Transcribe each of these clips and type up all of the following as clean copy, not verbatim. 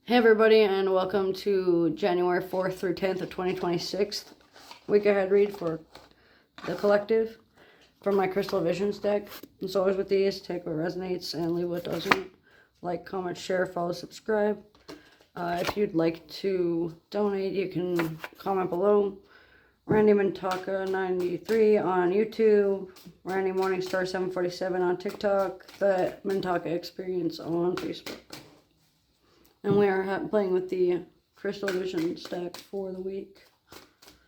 Hey everybody, and welcome to January 4th through 10th of 2026 week ahead read for the collective from my Crystal Visions deck. As always with these, take what resonates and leave what doesn't. Like, comment, share, follow, subscribe. If you'd like to donate, you can comment below. Randy Mintaka 93 on YouTube, Randy Morningstar 747 on TikTok, the Mintaka Experience on Facebook. And we are playing with the Crystal Vision deck for the week.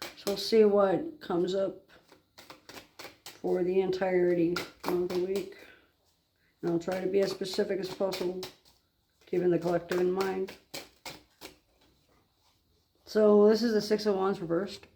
So we'll see what comes up for the entirety of the week. And I'll try to be as specific as possible, keeping the collective in mind. So this is the Six of Wands reversed.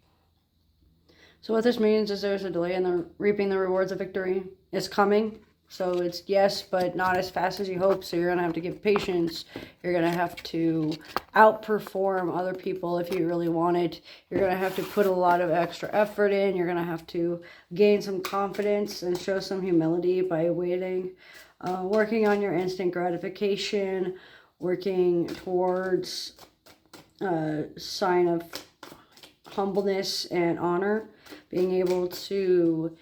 So what this means is there's a delay in the reaping the rewards of victory. It's coming. So it's yes, but not as fast as you hope. So you're going to have to give patience. You're going to have to outperform other people if you really want it. You're going to have to put a lot of extra effort in. You're going to have to gain some confidence and show some humility by waiting. Working on your instant gratification. Working towards a sign of humbleness and honor. Being able to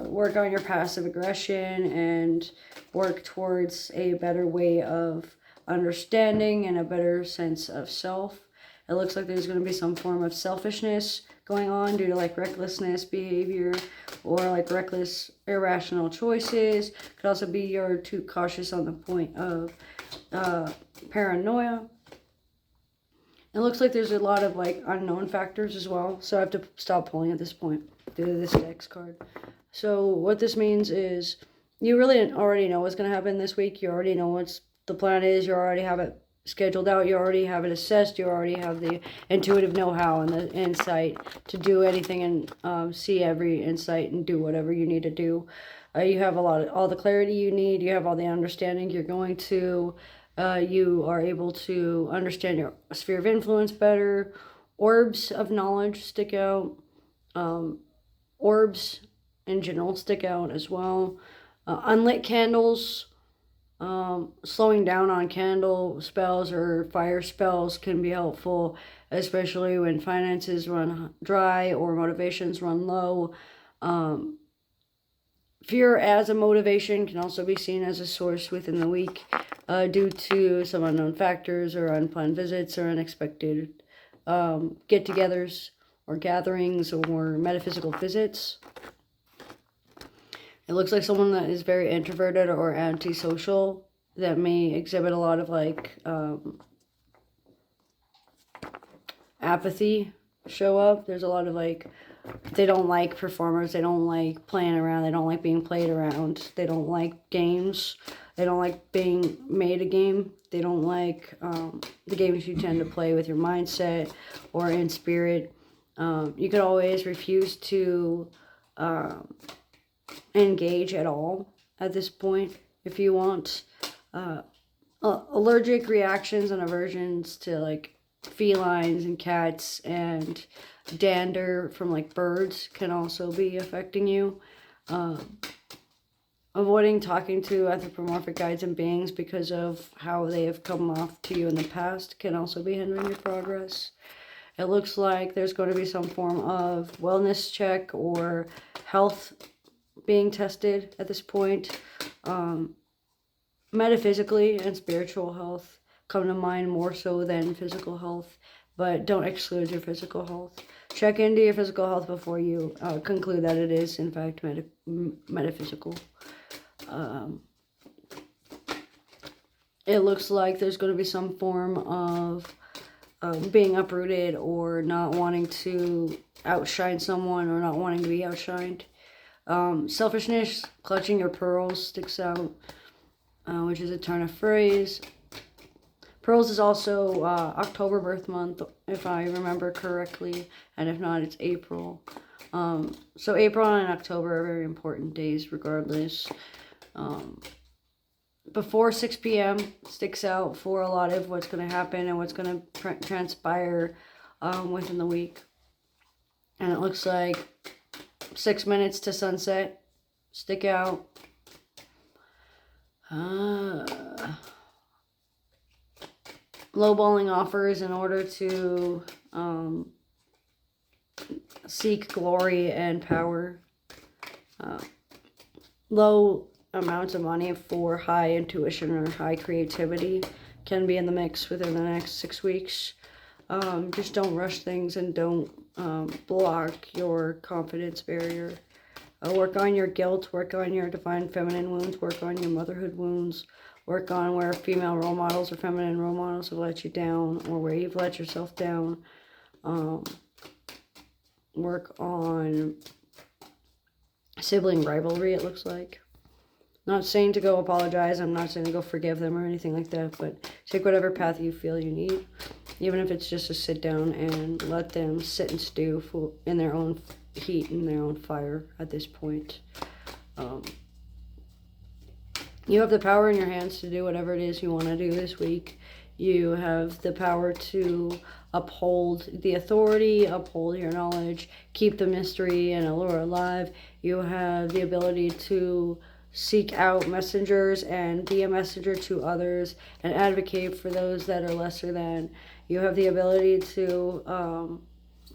work on your passive aggression and work towards a better way of understanding and a better sense of self. It looks like there's going to be some form of selfishness going on due to like recklessness behavior or like reckless irrational choices. Could also be you're too cautious on the point of paranoia. It looks like there's a lot of like unknown factors as well, so I have to stop pulling at this point due to this dex card. So what this means is you really already know what's going to happen this week. You already know what the plan is. You already have it scheduled out. You already have it assessed. You already have the intuitive know-how and the insight to do anything and see every insight and do whatever you need to do. You have all the clarity you need. You have all the understanding you're going to. You are able to understand your sphere of influence better. Orbs of knowledge stick out. Orbs in general stick out as well. Unlit candles, slowing down on candle spells or fire spells can be helpful, especially when finances run dry or motivations run low. Fear as a motivation can also be seen as a source within the week due to some unknown factors or unplanned visits or unexpected get-togethers or gatherings or metaphysical visits. It looks like someone that is very introverted or antisocial that may exhibit a lot of like apathy show up. There's a lot of like, they don't like performers. They don't like playing around. They don't like being played around. They don't like games. They don't like being made a game. They don't like the games you tend to play with your mindset or in spirit. You could always refuse to engage at all at this point if you want. Allergic reactions and aversions to like felines and cats and dander from like birds can also be affecting you. Avoiding talking to anthropomorphic guides and beings because of how they have come off to you in the past can also be hindering your progress. It looks like there's going to be some form of wellness check or health being tested at this point. Metaphysically and spiritual health come to mind more so than physical health, but don't exclude your physical health. Check into your physical health before you conclude that it is in fact metaphysical. It looks like there's going to be some form of being uprooted or not wanting to outshine someone or not wanting to be outshined. Selfishness, clutching your pearls sticks out, which is a turn of phrase. Pearls is also October birth month, if I remember correctly, and if not, it's April. So April and October are very important days regardless. Before 6 p.m. sticks out for a lot of what's going to happen and what's going to transpire within the week. And it looks like 6 minutes to sunset stick out. lowballing offers in order to seek glory and power. Low amounts of money for high intuition or high creativity can be in the mix within the next 6 weeks. Just don't rush things and don't block your confidence barrier. Work on your guilt, work on your divine feminine wounds, work on your motherhood wounds, work on where female role models or feminine role models have let you down or where you've let yourself down. Work on sibling rivalry, it looks like. Not saying to go apologize, I'm not saying to go forgive them or anything like that, but take whatever path you feel you need, even if it's just to sit down and let them sit and stew in their own heat and their own fire at this point. You have the power in your hands to do whatever it is you want to do this week. You have the power to uphold the authority, uphold your knowledge, keep the mystery and allure alive. You have the ability to seek out messengers and be a messenger to others and advocate for those that are lesser than. You have the ability to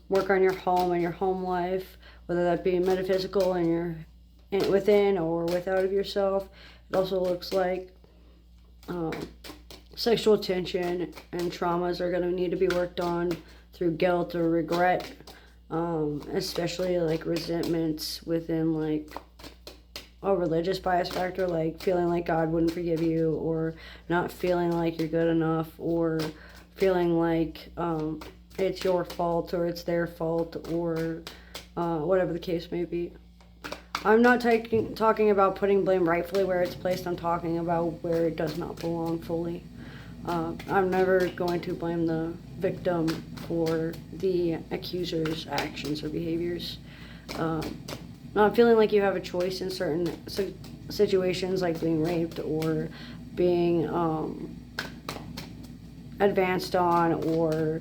work on your home and your home life, whether that be metaphysical and you're within or without of yourself. It also looks like sexual tension and traumas are going to need to be worked on through guilt or regret, especially like resentments within like a religious bias factor, like feeling like God wouldn't forgive you, or not feeling like you're good enough, or feeling like it's your fault or it's their fault, or whatever the case may be. I'm not talking about putting blame rightfully where it's placed. I'm talking about where it does not belong fully. I'm never going to blame the victim for the accuser's actions or behaviors. Not feeling like you have a choice in certain situations, like being raped or being advanced on, or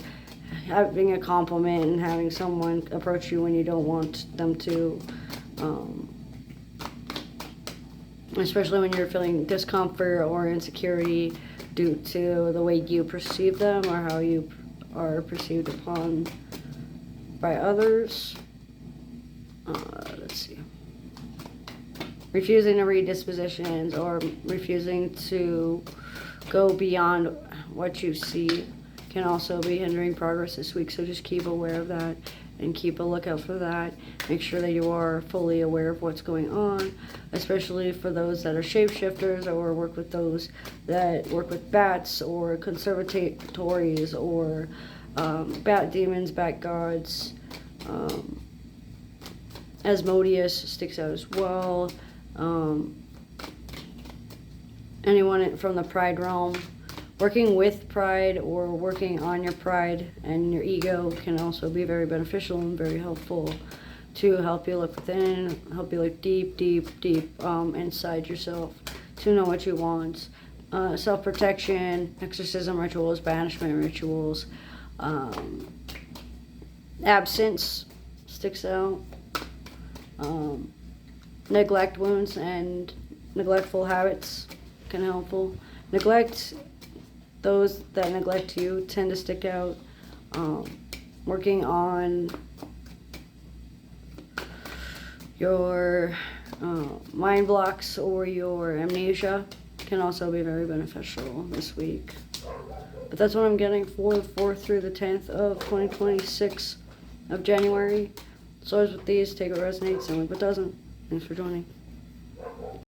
having a compliment and having someone approach you when you don't want them to. Especially when you're feeling discomfort or insecurity due to the way you perceive them or how you are perceived upon by others. Let's see. Refusing to read dispositions or refusing to go beyond what you see can also be hindering progress this week. So just keep aware of that and keep a lookout for that. Make sure that you are fully aware of what's going on, especially for those that are shapeshifters or work with those that work with bats or conservatories or bat demons, bat gods. Asmodeus sticks out as well. Anyone from the pride realm. Working with pride or working on your pride and your ego can also be very beneficial and very helpful to help you look within, help you look deep inside yourself to know what you want. Self-protection, exorcism rituals, banishment rituals. Absence sticks out. Neglect wounds and neglectful habits can be helpful. Those that neglect you tend to stick out. Working on your mind blocks or your amnesia can also be very beneficial this week. But that's what I'm getting for the 4th through the 10th of 2026 of January. So as with these, take what resonates and leave what doesn't. Thanks for joining.